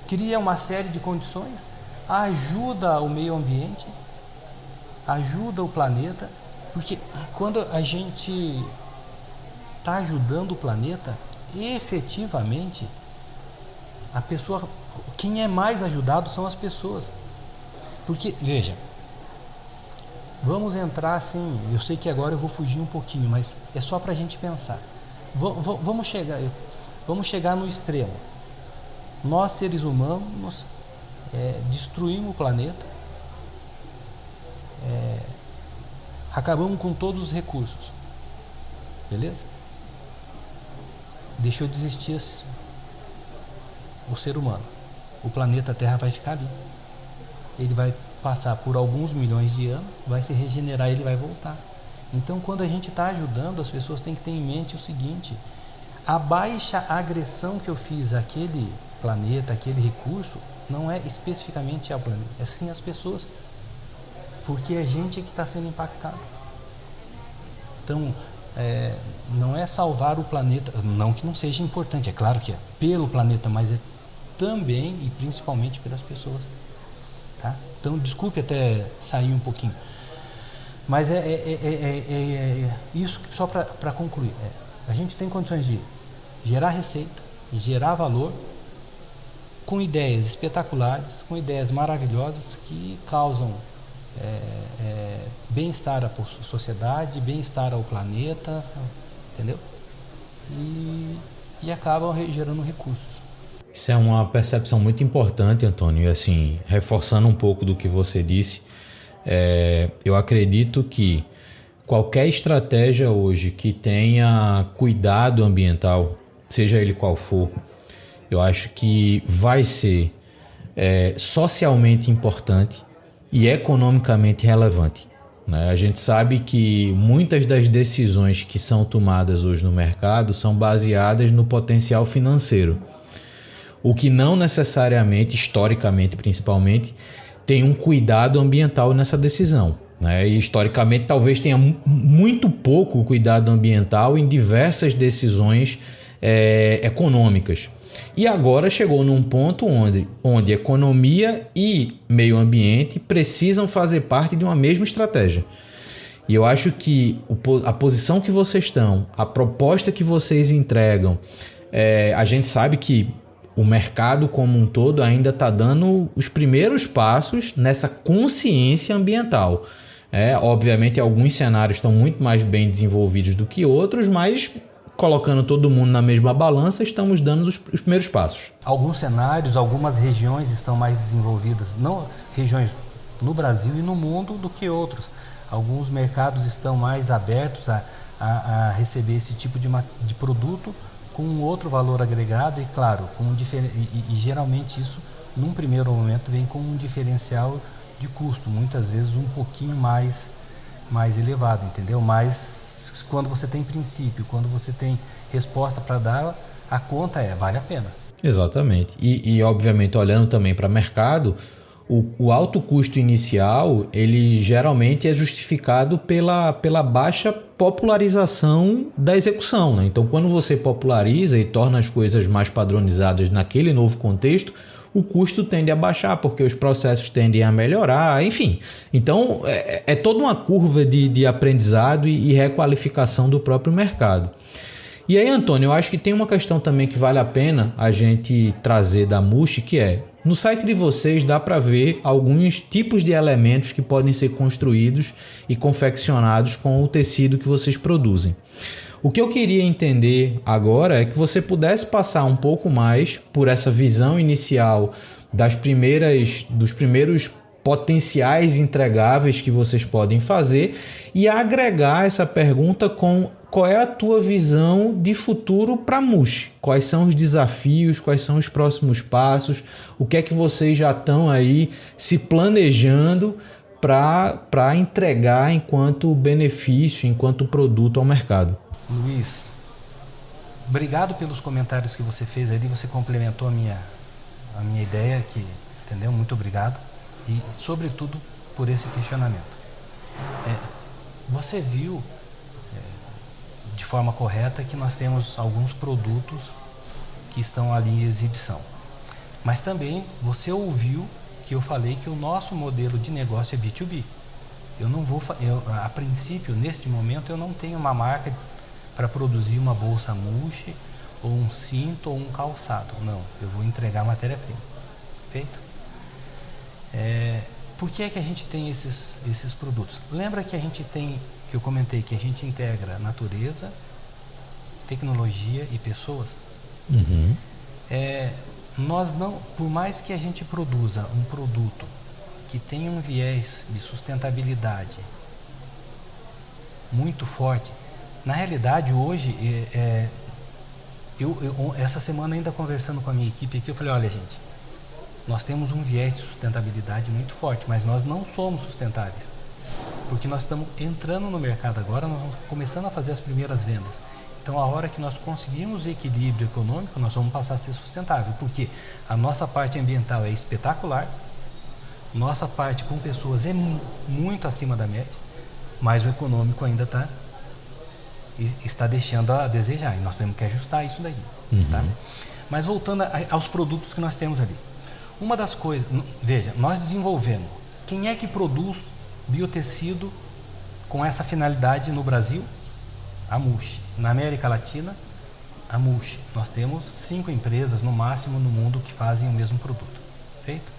cria uma série de condições, ajuda o meio ambiente, ajuda o planeta, porque quando a gente está ajudando o planeta, efetivamente, a pessoa, quem é mais ajudado são as pessoas. Porque, veja, vamos entrar assim, eu sei que agora eu vou fugir um pouquinho, mas é só para a gente pensar. Vamos chegar no extremo. Nós, seres humanos, destruímos o planeta, acabamos com todos os recursos, beleza? Deixou de existir o ser humano. O planeta Terra vai ficar ali. Ele vai passar por alguns milhões de anos, vai se regenerar e ele vai voltar. Então, quando a gente está ajudando, as pessoas têm que ter em mente o seguinte: a baixa agressão que eu fiz àquele planeta, aquele recurso, não é especificamente ao planeta, é sim as pessoas, porque a gente é que está sendo impactado. Então, não é salvar o planeta, não que não seja importante, é claro que é pelo planeta, mas é também e principalmente pelas pessoas, tá? Então, desculpe até sair um pouquinho, mas isso só para concluir. A gente tem condições de gerar receita, gerar valor, com ideias espetaculares, com ideias maravilhosas que causam bem-estar à sociedade, bem-estar ao planeta, entendeu? E acabam gerando recursos. Isso é uma percepção muito importante, Antônio, e assim, reforçando um pouco do que você disse, eu acredito que qualquer estratégia hoje que tenha cuidado ambiental, seja ele qual for, eu acho que vai ser socialmente importante e economicamente relevante, né? A gente sabe que muitas das decisões que são tomadas hoje no mercado são baseadas no potencial financeiro, o que não necessariamente, historicamente principalmente, tem um cuidado ambiental nessa decisão, né? E historicamente talvez tenha muito pouco cuidado ambiental em diversas decisões econômicas. E agora chegou num ponto onde economia e meio ambiente precisam fazer parte de uma mesma estratégia. E eu acho que a posição que vocês estão, a proposta que vocês entregam, a gente sabe que o mercado como um todo ainda está dando os primeiros passos nessa consciência ambiental. Obviamente, alguns cenários estão muito mais bem desenvolvidos do que outros, mas colocando todo mundo na mesma balança, estamos dando os primeiros passos. Alguns cenários, algumas regiões estão mais desenvolvidas, não regiões no Brasil e no mundo, do que outros. Alguns mercados estão mais abertos a receber esse tipo de produto com outro valor agregado e, claro, e geralmente isso, num primeiro momento, vem com um diferencial de custo, muitas vezes um pouquinho mais elevado, entendeu? Mas quando você tem princípio, quando você tem resposta para dar, a conta vale a pena. Exatamente. E obviamente, olhando também para o mercado, o alto custo inicial, ele geralmente é justificado pela baixa popularização da execução, né? Então, quando você populariza e torna as coisas mais padronizadas naquele novo contexto, o custo tende a baixar, porque os processos tendem a melhorar, enfim. Então, é toda uma curva de aprendizado e requalificação do próprio mercado. E aí, Antônio, eu acho que tem uma questão também que vale a pena a gente trazer da Mushi, que é, no site de vocês dá para ver alguns tipos de elementos que podem ser construídos e confeccionados com o tecido que vocês produzem. O que eu queria entender agora é que você pudesse passar um pouco mais por essa visão inicial dos primeiros potenciais entregáveis que vocês podem fazer e agregar essa pergunta com qual é a tua visão de futuro para a Mushi? Quais são os desafios, quais são os próximos passos, o que é que vocês já estão aí se planejando para entregar enquanto benefício, enquanto produto ao mercado? Luiz, obrigado pelos comentários que você fez ali, você complementou a minha ideia aqui, entendeu? Muito obrigado e, sobretudo, por esse questionamento. Você viu de forma correta que nós temos alguns produtos que estão ali em exibição, mas também você ouviu que eu falei que o nosso modelo de negócio é B2B. A princípio, neste momento, eu não tenho uma marca para produzir uma bolsa Mushi ou um cinto ou um calçado. Não, eu vou entregar matéria-prima. Feito? Por que é que a gente tem esses produtos? Lembra que a gente tem, que eu comentei, que a gente integra natureza, tecnologia e pessoas? Uhum. Nós não, por mais que a gente produza um produto que tenha um viés de sustentabilidade muito forte, na realidade hoje, essa semana ainda conversando com a minha equipe aqui, eu falei, olha gente, nós temos um viés de sustentabilidade muito forte, mas nós não somos sustentáveis, porque nós estamos entrando no mercado agora, nós estamos começando a fazer as primeiras vendas. Então, a hora que nós conseguirmos equilíbrio econômico, nós vamos passar a ser sustentável, porque a nossa parte ambiental é espetacular, nossa parte com pessoas é muito acima da média, mas o econômico ainda está deixando a desejar, e nós temos que ajustar isso daí. Uhum. Tá? Mas voltando aos produtos que nós temos ali. Uma das coisas, veja, nós desenvolvemos, quem é que produz biotecido com essa finalidade no Brasil? A Mushi. Na América Latina, a Mushi. Nós temos 5 empresas no máximo no mundo que fazem o mesmo produto. Feito?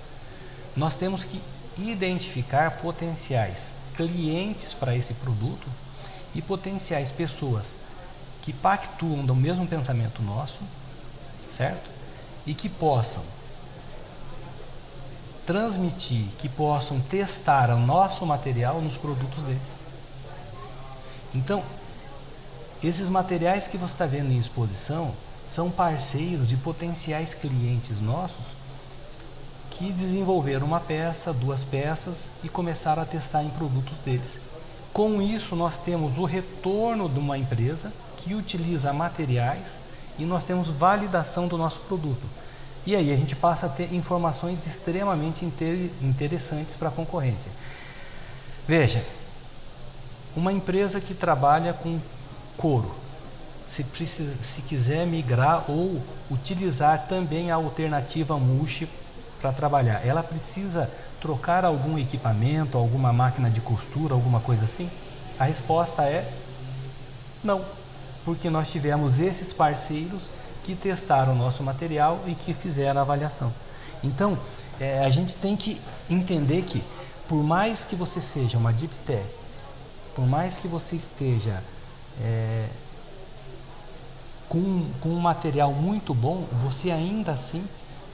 Nós temos que identificar potenciais clientes para esse produto e potenciais pessoas que pactuam do mesmo pensamento nosso, certo? E que possam transmitir, que possam testar o nosso material nos produtos deles. Então, esses materiais que você está vendo em exposição são parceiros de potenciais clientes nossos que desenvolveram uma peça, 2 peças e começaram a testar em produtos deles. Com isso, nós temos o retorno de uma empresa que utiliza materiais e nós temos validação do nosso produto. E aí a gente passa a ter informações extremamente interessantes para a concorrência. Veja, uma empresa que trabalha com couro, se quiser migrar ou utilizar também a alternativa Mushi para trabalhar, ela precisa trocar algum equipamento, alguma máquina de costura, alguma coisa assim? A resposta é não, porque nós tivemos esses parceiros que testaram o nosso material e que fizeram a avaliação. Então, a gente tem que entender que, por mais que você seja uma Deep Tech, por mais que você esteja com um material muito bom, você ainda assim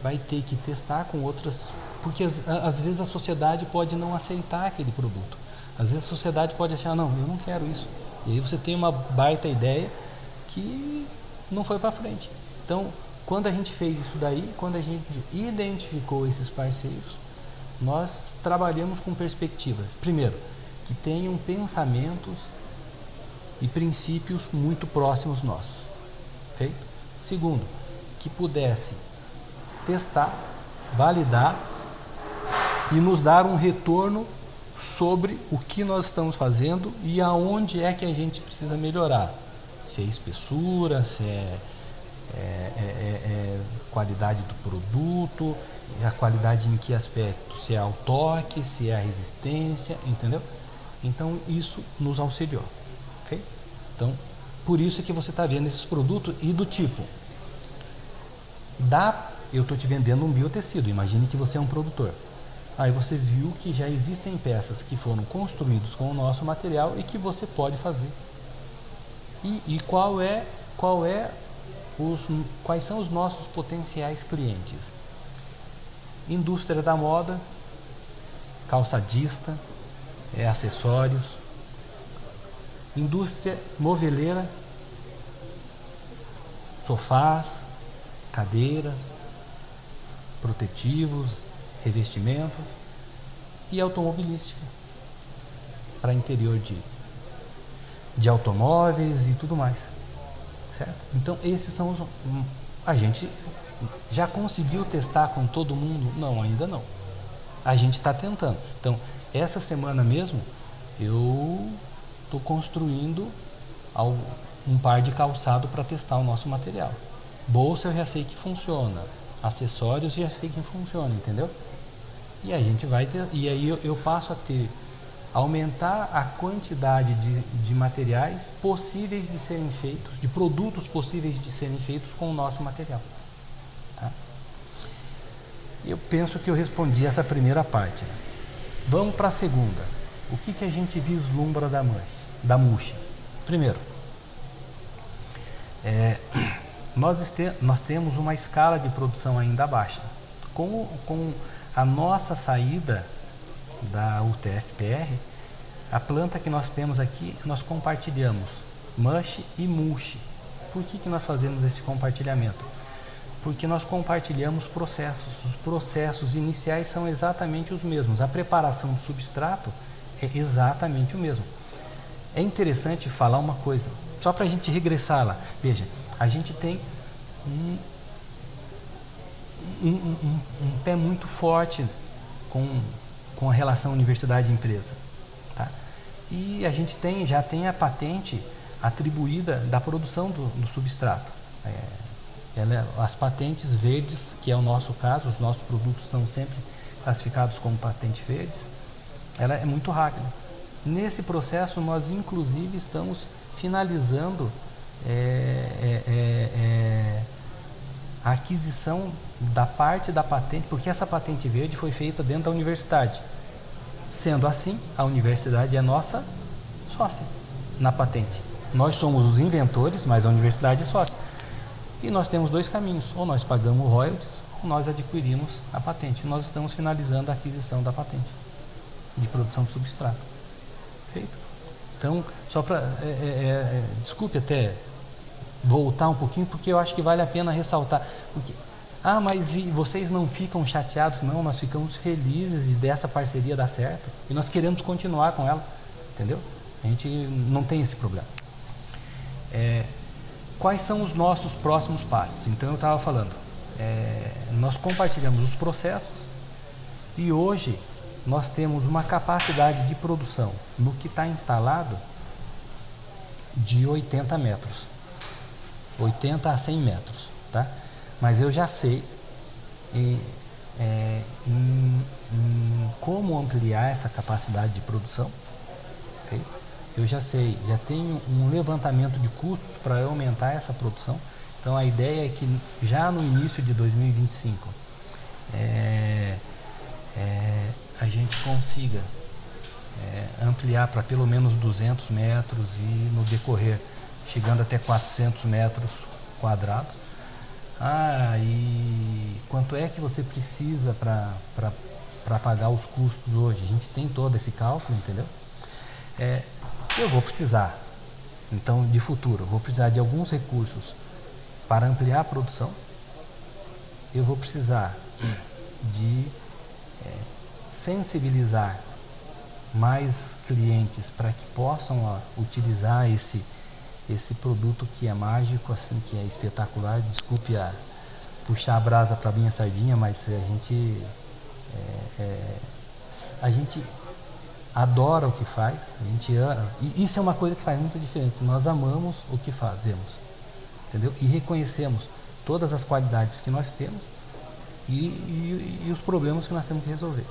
vai ter que testar com outras, porque às vezes a sociedade pode não aceitar aquele produto. Às vezes a sociedade pode achar, não, eu não quero isso. E aí você tem uma baita ideia que não foi para frente. Então, quando a gente fez isso daí, quando a gente identificou esses parceiros, nós trabalhamos com perspectivas. Primeiro, que tenham pensamentos e princípios muito próximos nossos. Feito? Segundo, que pudessem testar, validar e nos dar um retorno sobre o que nós estamos fazendo e aonde é que a gente precisa melhorar. Se é espessura, se é qualidade do produto, a qualidade em que aspecto, se é o toque, se é a resistência, entendeu? Então isso nos auxiliou. Okay? Então Por isso é que você está vendo esses produtos e do tipo, eu estou te vendendo um biotecido, imagine que você é um produtor. Aí você viu que já existem peças que foram construídas com o nosso material e que você pode fazer. E quais são os nossos potenciais clientes? Indústria da moda, calçadista, acessórios, indústria moveleira, sofás, cadeiras, protetivos, revestimentos e automobilística para interior de automóveis e tudo mais, certo? Então esses são a gente já conseguiu testar com todo mundo? Não, ainda não. A gente está tentando. Então essa semana mesmo eu estou construindo um par de calçado para testar o nosso material. Bolsa eu já sei que funciona, acessórios eu já sei que funciona, entendeu? E a gente vai ter, e aí eu passo a aumentar a quantidade de materiais possíveis de serem feitos, de produtos possíveis de serem feitos com o nosso material. Tá? Eu penso que eu respondi essa primeira parte. Vamos para a segunda. O que a gente vislumbra da MUSH? Primeiro, nós temos uma escala de produção ainda baixa. Com a nossa saída da UTFPR, a planta que nós temos aqui, nós compartilhamos MUSH e MUSH. Por que nós fazemos esse compartilhamento? Porque nós compartilhamos processos. Os processos iniciais são exatamente os mesmos. A preparação do substrato é exatamente o mesmo. É interessante falar uma coisa, só para a gente regressar lá. Veja, a gente tem um pé muito forte com a relação universidade-empresa. Tá? E a gente já tem a patente atribuída da produção do substrato. As patentes verdes, que é o nosso caso, os nossos produtos estão sempre classificados como patentes verdes, ela é muito rápida. Nesse processo, nós inclusive estamos finalizando a aquisição da parte da patente, porque essa patente verde foi feita dentro da universidade. Sendo assim, a universidade é nossa sócia na patente. Nós somos os inventores, mas a universidade é sócia. E nós temos dois caminhos, ou nós pagamos royalties, ou nós adquirimos a patente. Nós estamos finalizando a aquisição da patente de produção de substrato. Feito? Então, só para... desculpe até voltar um pouquinho, porque eu acho que vale a pena ressaltar. Porque, mas vocês não ficam chateados? Não, nós ficamos felizes dessa parceria dar certo e nós queremos continuar com ela, entendeu? A gente não tem esse problema. Quais são os nossos próximos passos? Então eu estava falando, nós compartilhamos os processos e hoje nós temos uma capacidade de produção no que está instalado de 80 metros, 80 a 100 metros, tá? Mas eu já sei em como ampliar essa capacidade de produção, okay? Eu já sei, já tenho um levantamento de custos para aumentar essa produção. Então a ideia é que já no início de 2025 a gente consiga ampliar para pelo menos 200 metros e no decorrer chegando até 400 metros quadrados. E quanto é que você precisa para pagar os custos hoje? A gente tem todo esse cálculo, entendeu? Eu vou precisar, então, de futuro, eu vou precisar de alguns recursos para ampliar a produção. Eu vou precisar de sensibilizar mais clientes para que possam utilizar esse produto que é mágico, assim, que é espetacular. Desculpe puxar a brasa para minha sardinha, mas a gente adora o que faz, e isso é uma coisa que faz muita diferença. Nós amamos o que fazemos, entendeu? E reconhecemos todas as qualidades que nós temos e os problemas que nós temos que resolver.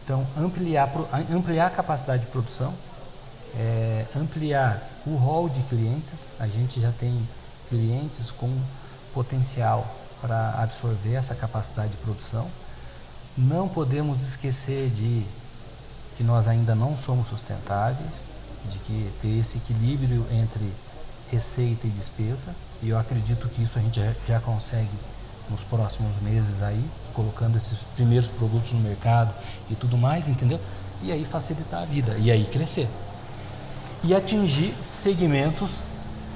Então, ampliar a capacidade de produção ampliar o rol de clientes. A gente já tem clientes com potencial para absorver essa capacidade de produção. Não podemos esquecer de que nós ainda não somos sustentáveis, de que ter esse equilíbrio entre receita e despesa, e eu acredito que isso a gente já consegue nos próximos meses aí, colocando esses primeiros produtos no mercado e tudo mais, entendeu? E aí facilitar a vida, e aí crescer. E atingir segmentos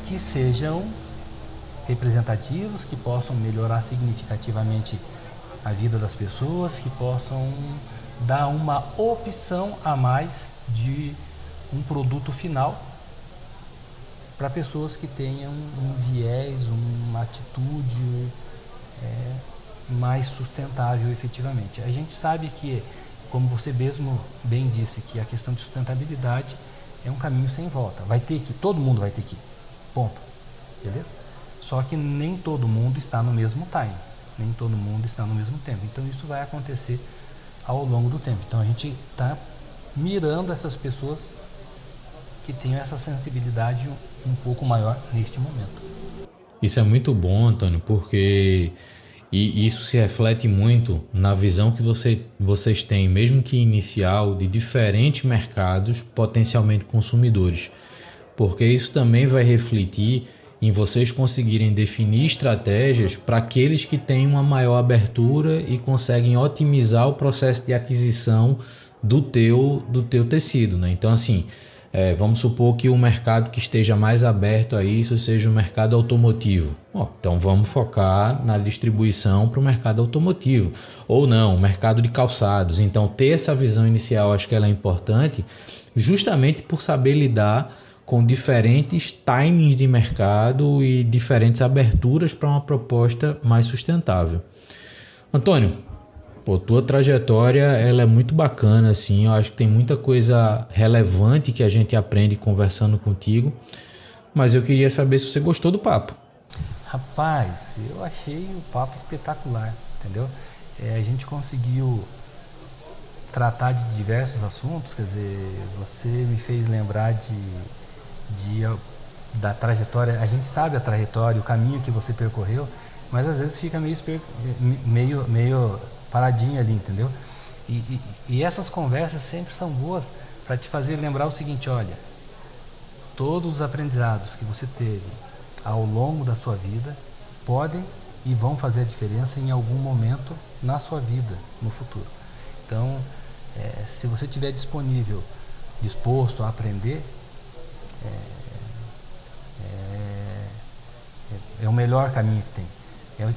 que sejam representativos, que possam melhorar significativamente a vida das pessoas, que possam dar uma opção a mais de um produto final para pessoas que tenham um viés, uma atitude mais sustentável efetivamente. A gente sabe que, como você mesmo bem disse, que a questão de sustentabilidade é um caminho sem volta. Vai ter que, todo mundo vai ter que, ponto, beleza? Só que nem todo mundo está no mesmo time, nem todo mundo está no mesmo tempo. Então isso vai acontecer ao longo do tempo. Então a gente está mirando essas pessoas que tenham essa sensibilidade um pouco maior neste momento. Isso é muito bom, Antônio, porque isso se reflete muito na visão que vocês têm, mesmo que inicial, de diferentes mercados potencialmente consumidores. Porque isso também vai refletir em vocês conseguirem definir estratégias para aqueles que têm uma maior abertura e conseguem otimizar o processo de aquisição do teu tecido, né? Então, assim, vamos supor que o mercado que esteja mais aberto a isso seja o mercado automotivo. Então vamos focar na distribuição para o mercado automotivo. Ou não, o mercado de calçados. Então ter essa visão inicial, acho que ela é importante, justamente por saber lidar com diferentes timings de mercado e diferentes aberturas para uma proposta mais sustentável. Antônio, tua trajetória ela é muito bacana, assim, eu acho que tem muita coisa relevante que a gente aprende conversando contigo, mas eu queria saber se você gostou do papo. Rapaz, eu achei o papo espetacular, entendeu? A gente conseguiu tratar de diversos assuntos, quer dizer, você me fez lembrar da trajetória. A gente sabe a trajetória, o caminho que você percorreu, mas às vezes fica meio paradinho ali, entendeu? E essas conversas sempre são boas para te fazer lembrar o seguinte: olha, todos os aprendizados que você teve ao longo da sua vida podem e vão fazer a diferença em algum momento na sua vida, no futuro. Então, se você estiver disposto a aprender, é o melhor caminho que tem.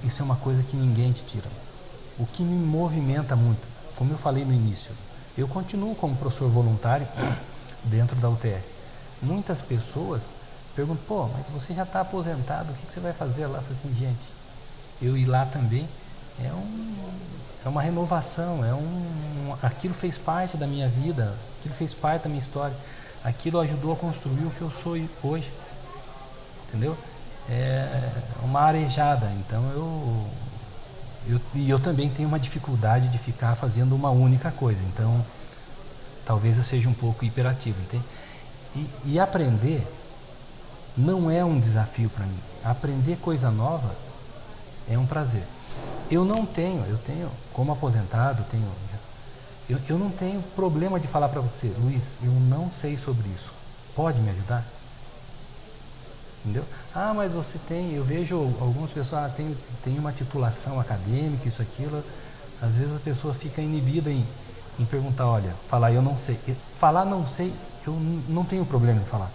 Isso é uma coisa que ninguém te tira. O que me movimenta muito, como eu falei no início, eu continuo como professor voluntário dentro da UTF. Muitas pessoas perguntam: mas você já está aposentado, o que você vai fazer lá? Eu falo assim: gente, eu ir lá também é uma renovação, aquilo fez parte da minha vida, aquilo fez parte da minha história, aquilo ajudou a construir o que eu sou hoje, entendeu? É uma arejada. Então eu também tenho uma dificuldade de ficar fazendo uma única coisa, então talvez eu seja um pouco hiperativo, entende? E aprender não é um desafio para mim. Aprender coisa nova é um prazer. Eu tenho como aposentado, eu não tenho problema de falar para você: Luiz, eu não sei sobre isso, pode me ajudar? Entendeu? Mas você eu vejo algumas pessoas tem uma titulação acadêmica, isso, aquilo. Às vezes a pessoa fica inibida em perguntar, olha, falar eu não sei. Falar não sei, eu não tenho problema em falar.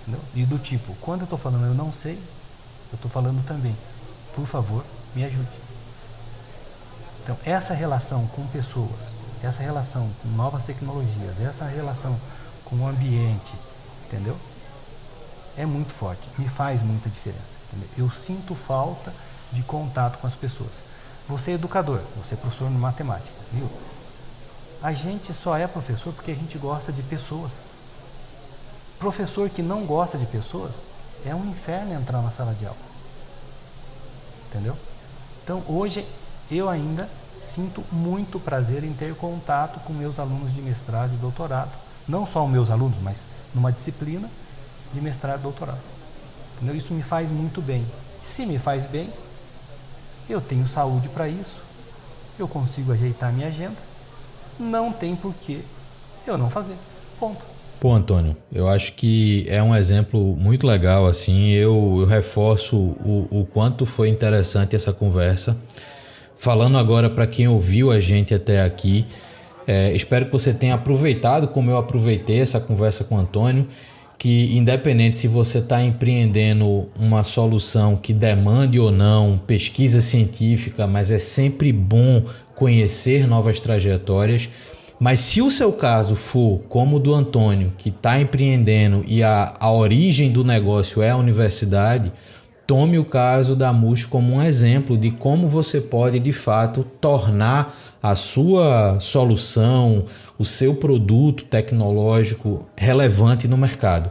Entendeu? E do tipo, quando eu estou falando eu não sei, eu estou falando também, por favor, me ajude. Então, essa relação com pessoas, essa relação com novas tecnologias, essa relação com o ambiente, entendeu? É muito forte, me faz muita diferença, entendeu? Eu sinto falta de contato com as pessoas. Você é educador, você é professor de matemática, viu? A gente só é professor porque a gente gosta de pessoas. Professor que não gosta de pessoas, é um inferno entrar na sala de aula, entendeu? Então hoje eu ainda sinto muito prazer em ter contato com meus alunos de mestrado e doutorado, não só os meus alunos, mas numa disciplina de mestrado e doutorado. Entendeu? Isso me faz muito bem. Se me faz bem, eu tenho saúde para isso, eu consigo ajeitar a minha agenda, não tem por que eu não fazer. Ponto. Pô, Antônio, eu acho que é um exemplo muito legal, assim, eu reforço o quanto foi interessante essa conversa. Falando agora para quem ouviu a gente até aqui, espero que você tenha aproveitado como eu aproveitei essa conversa com o Antônio, que independente se você está empreendendo uma solução que demande ou não pesquisa científica, mas é sempre bom conhecer novas trajetórias. Mas se o seu caso for como o do Antônio, que está empreendendo e a origem do negócio é a universidade, tome o caso da MUSH como um exemplo de como você pode, de fato, tornar a sua solução, o seu produto tecnológico relevante no mercado.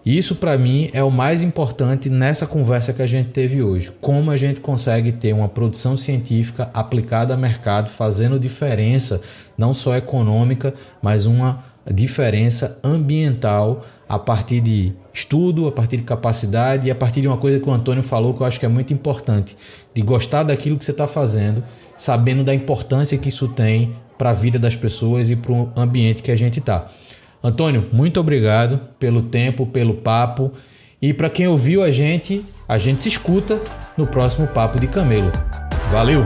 Isso, para mim, é o mais importante nessa conversa que a gente teve hoje. Como a gente consegue ter uma produção científica aplicada a mercado, fazendo diferença, não só econômica, mas uma diferença ambiental a partir de estudo, a partir de capacidade e a partir de uma coisa que o Antônio falou que eu acho que é muito importante, de gostar daquilo que você está fazendo, sabendo da importância que isso tem para a vida das pessoas e para o ambiente que a gente está. Antônio, muito obrigado pelo tempo, pelo papo. E para quem ouviu a gente se escuta no próximo Papo de Camelo. Valeu!